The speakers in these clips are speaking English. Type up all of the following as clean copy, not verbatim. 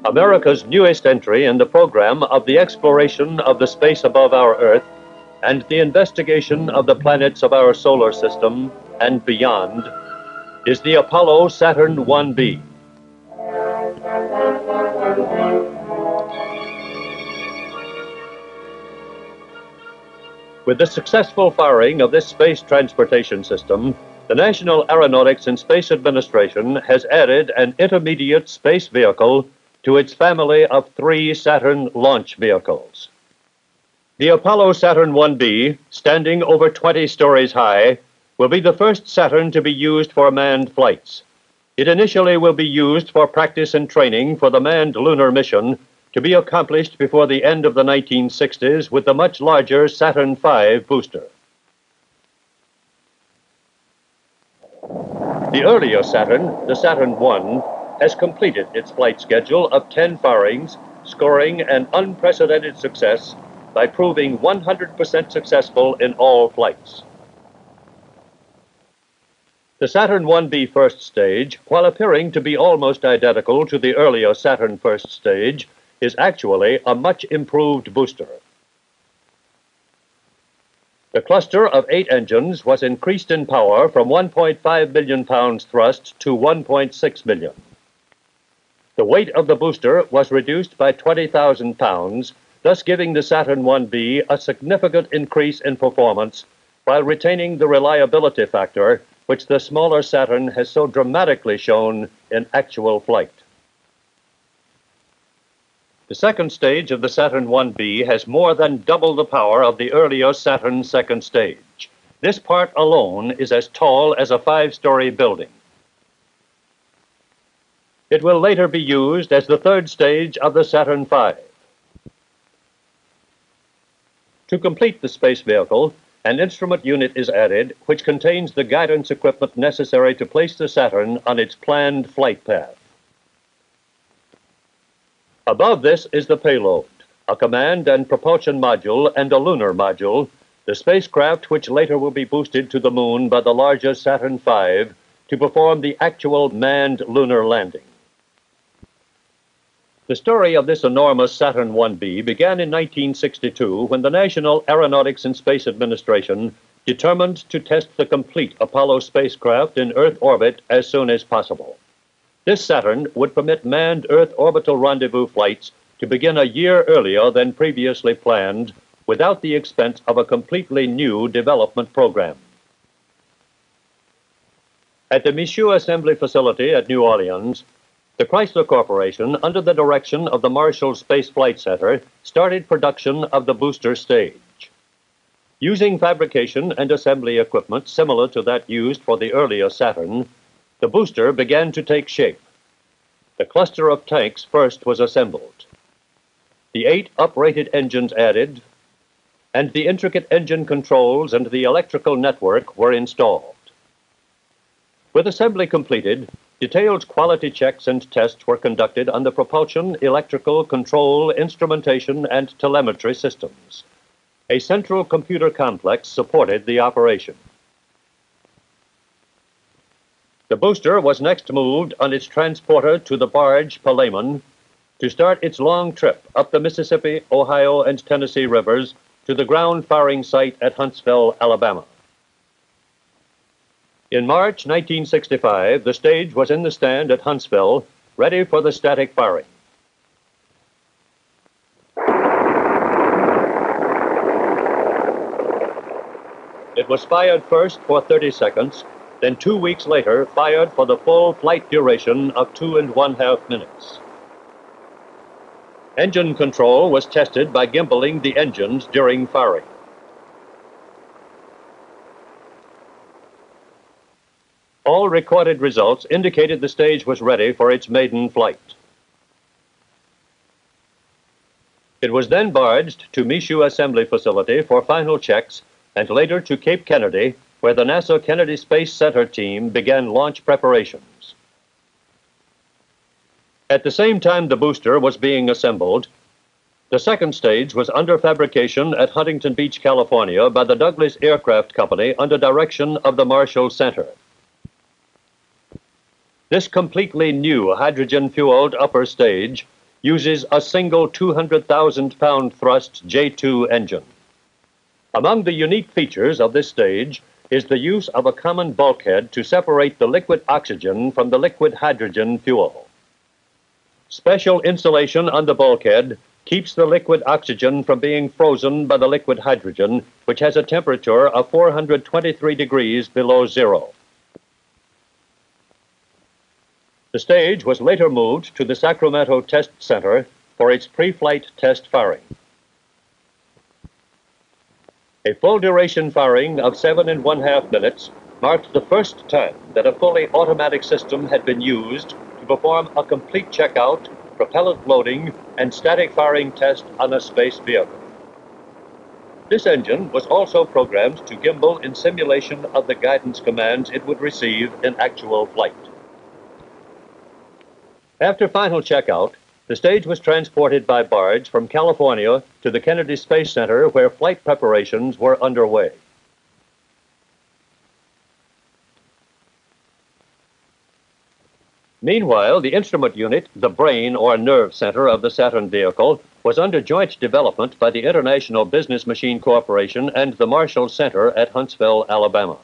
America's newest entry in the program of the exploration of the space above our Earth and the investigation of the planets of our solar system and beyond, is the Apollo Saturn 1B. With the successful firing of this space transportation system, the National Aeronautics and Space Administration has added an intermediate space vehicle to its family of 3 Saturn launch vehicles. The Apollo Saturn 1B, standing over 20 stories high, will be the first Saturn to be used for manned flights. It initially will be used for practice and training for the manned lunar mission to be accomplished before the end of the 1960s with the much larger Saturn V booster. The earlier Saturn, the Saturn I, has completed its flight schedule of 10 firings, scoring an unprecedented success by proving 100% successful in all flights. The Saturn 1B first stage, while appearing to be almost identical to the earlier Saturn first stage, is actually a much improved booster. The cluster of 8 engines was increased in power from 1.5 million pounds thrust to 1.6 million. The weight of the booster was reduced by 20,000 pounds, thus giving the Saturn 1B a significant increase in performance while retaining the reliability factor which the smaller Saturn has so dramatically shown in actual flight. The second stage of the Saturn 1B has more than double the power of the earlier Saturn second stage. This part alone is as tall as a 5-story building. It will later be used as the third stage of the Saturn V. To complete the space vehicle, an instrument unit is added which contains the guidance equipment necessary to place the Saturn on its planned flight path. Above this is the payload, a command and propulsion module and a lunar module, the spacecraft which later will be boosted to the moon by the larger Saturn V to perform the actual manned lunar landing. The story of this enormous Saturn 1B began in 1962 when the National Aeronautics and Space Administration determined to test the complete Apollo spacecraft in Earth orbit as soon as possible. This Saturn would permit manned Earth orbital rendezvous flights to begin a year earlier than previously planned without the expense of a completely new development program. At the Michoud Assembly Facility at New Orleans, the Chrysler Corporation, under the direction of the Marshall Space Flight Center, started production of the booster stage. Using fabrication and assembly equipment similar to that used for the earlier Saturn, the booster began to take shape. The cluster of tanks first was assembled. The 8 uprated engines added, and the intricate engine controls and the electrical network were installed. With assembly completed, detailed quality checks and tests were conducted on the propulsion, electrical, control, instrumentation, and telemetry systems. A central computer complex supported the operation. The booster was next moved on its transporter to the barge Palaemon to start its long trip up the Mississippi, Ohio, and Tennessee rivers to the ground firing site at Huntsville, Alabama. In March 1965, the stage was in the stand at Huntsville, ready for the static firing. It was fired first for 30 seconds, then 2 weeks later fired for the full flight duration of 2½ minutes. Engine control was tested by gimbaling the engines during firing. All recorded results indicated the stage was ready for its maiden flight. It was then barged to Michoud Assembly Facility for final checks and later to Cape Kennedy, where the NASA Kennedy Space Center team began launch preparations. At the same time the booster was being assembled, the second stage was under fabrication at Huntington Beach, California by the Douglas Aircraft Company under direction of the Marshall Center. This completely new hydrogen-fueled upper stage uses a single 200,000-pound thrust J2 engine. Among the unique features of this stage is the use of a common bulkhead to separate the liquid oxygen from the liquid hydrogen fuel. Special insulation on the bulkhead keeps the liquid oxygen from being frozen by the liquid hydrogen, which has a temperature of 423 degrees below zero. The stage was later moved to the Sacramento Test Center for its pre-flight test firing. A full-duration firing of 7½ minutes marked the first time that a fully automatic system had been used to perform a complete checkout, propellant loading, and static firing test on a space vehicle. This engine was also programmed to gimbal in simulation of the guidance commands it would receive in actual flight. After final checkout, the stage was transported by barge from California to the Kennedy Space Center, where flight preparations were underway. Meanwhile, the instrument unit, the brain or nerve center of the Saturn vehicle, was under joint development by the International Business Machine Corporation and the Marshall Center at Huntsville, Alabama.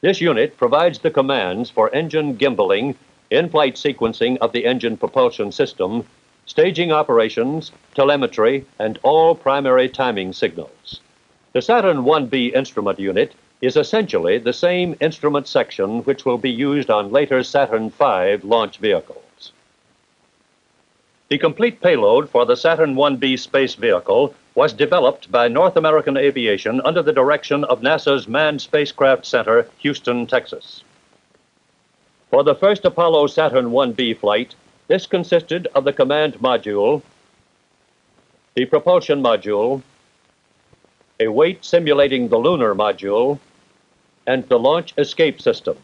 This unit provides the commands for engine gimbaling, in-flight sequencing of the engine propulsion system, staging operations, telemetry, and all primary timing signals. The Saturn 1B instrument unit is essentially the same instrument section which will be used on later Saturn V launch vehicles. The complete payload for the Saturn 1B space vehicle was developed by North American Aviation under the direction of NASA's Manned Spacecraft Center, Houston, Texas. For the first Apollo Saturn 1B flight, this consisted of the command module, the propulsion module, a weight simulating the lunar module, and the launch escape system.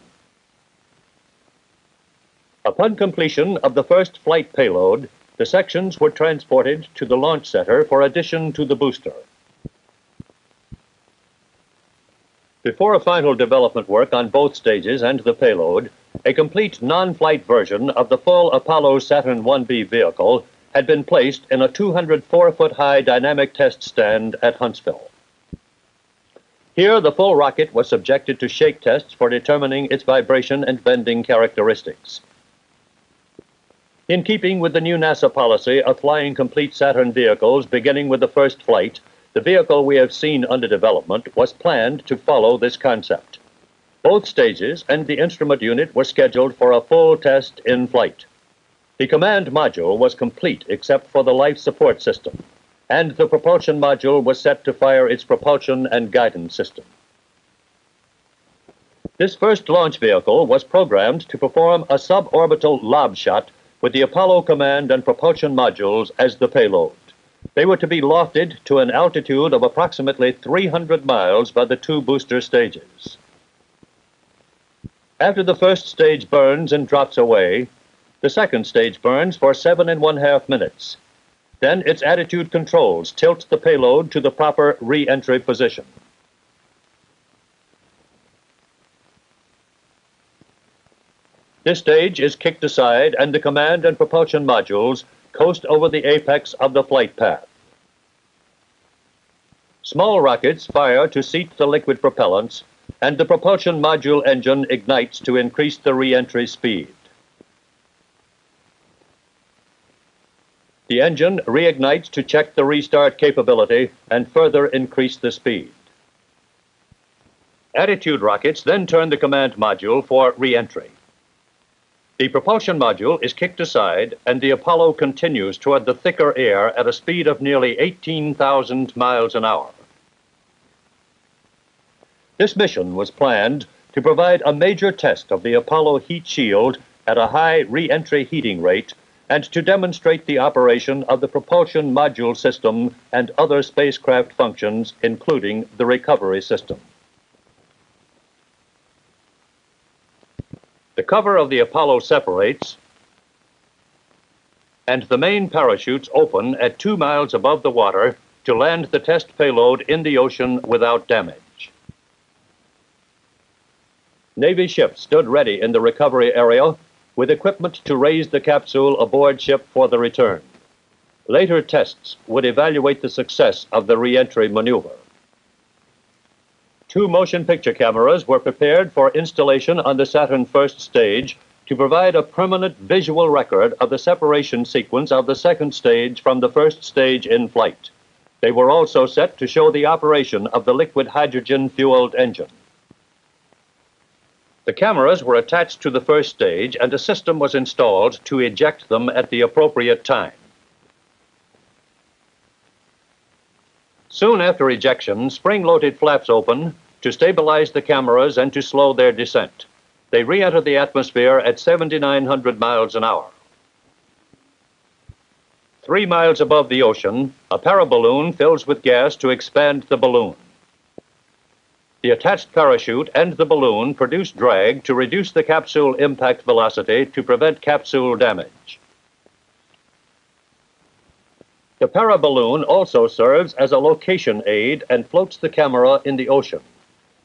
Upon completion of the first flight payload, the sections were transported to the launch center for addition to the booster. Before a final development work on both stages and the payload, a complete non-flight version of the full Apollo Saturn 1B vehicle had been placed in a 204-foot-high dynamic test stand at Huntsville. Here, the full rocket was subjected to shake tests for determining its vibration and bending characteristics. In keeping with the new NASA policy of flying complete Saturn vehicles beginning with the first flight, the vehicle we have seen under development was planned to follow this concept. Both stages and the instrument unit were scheduled for a full test in flight. The command module was complete except for the life support system, and the propulsion module was set to fire its propulsion and guidance system. This first launch vehicle was programmed to perform a suborbital lob shot with the Apollo command and propulsion modules as the payload. They were to be lofted to an altitude of approximately 300 miles by the two booster stages. After the first stage burns and drops away, the second stage burns for 7½ minutes. Then its attitude controls tilt the payload to the proper re-entry position. This stage is kicked aside and the command and propulsion modules coast over the apex of the flight path. Small rockets fire to seat the liquid propellants, and the propulsion module engine ignites to increase the re-entry speed. The engine reignites to check the restart capability and further increase the speed. Attitude rockets then turn the command module for re-entry. The propulsion module is kicked aside and the Apollo continues toward the thicker air at a speed of nearly 18,000 miles an hour. This mission was planned to provide a major test of the Apollo heat shield at a high re-entry heating rate and to demonstrate the operation of the propulsion module system and other spacecraft functions, including the recovery system. The cover of the Apollo separates, and the main parachutes open at 2 miles above the water to land the test payload in the ocean without damage. Navy ships stood ready in the recovery area with equipment to raise the capsule aboard ship for the return. Later tests would evaluate the success of the re-entry maneuver. 2 motion picture cameras were prepared for installation on the Saturn first stage to provide a permanent visual record of the separation sequence of the second stage from the first stage in flight. They were also set to show the operation of the liquid hydrogen-fueled engine. The cameras were attached to the first stage, and a system was installed to eject them at the appropriate time. Soon after ejection, spring-loaded flaps open to stabilize the cameras and to slow their descent. They re-enter the atmosphere at 7,900 miles an hour. 3 miles above the ocean, a paraballoon fills with gas to expand the balloon. The attached parachute and the balloon produce drag to reduce the capsule impact velocity to prevent capsule damage. The paraballoon also serves as a location aid and floats the camera in the ocean.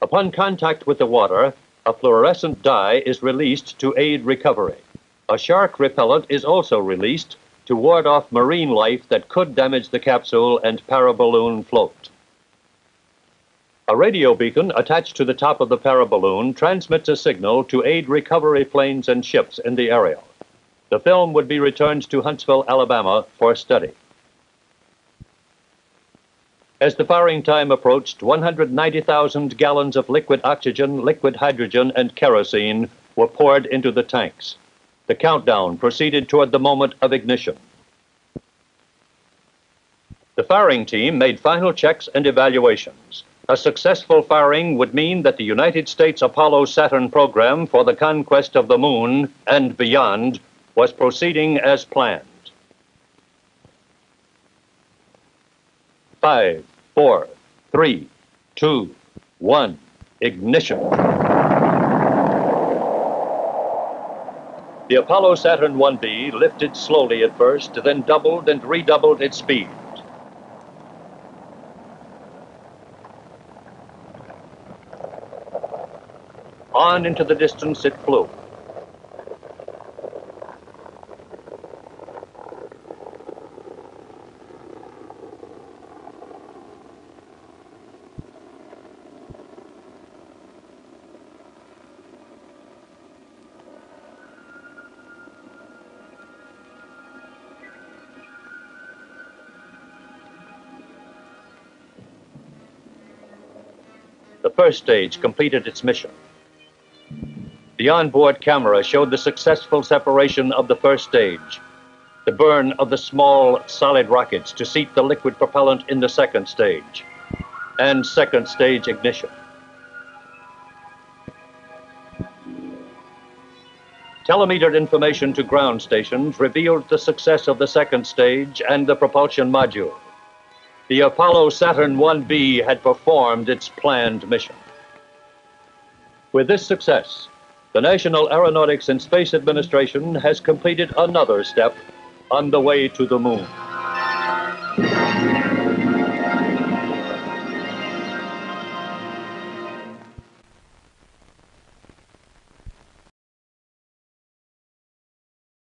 Upon contact with the water, a fluorescent dye is released to aid recovery. A shark repellent is also released to ward off marine life that could damage the capsule and paraballoon float. A radio beacon attached to the top of the paraballoon transmits a signal to aid recovery planes and ships in the area. The film would be returned to Huntsville, Alabama for study. As the firing time approached, 190,000 gallons of liquid oxygen, liquid hydrogen, and kerosene were poured into the tanks. The countdown proceeded toward the moment of ignition. The firing team made final checks and evaluations. A successful firing would mean that the United States Apollo Saturn program for the conquest of the moon and beyond was proceeding as planned. 5, 4, 3, 2, 1, ignition. The Apollo Saturn 1B lifted slowly at first, then doubled and redoubled its speed. On into the distance it flew. The first stage completed its mission. The onboard camera showed the successful separation of the first stage, the burn of the small solid rockets to seat the liquid propellant in the second stage, and second stage ignition. Telemetered information to ground stations revealed the success of the second stage and the propulsion module. The Apollo Saturn 1B had performed its planned mission. With this success, the National Aeronautics and Space Administration has completed another step on the way to the moon.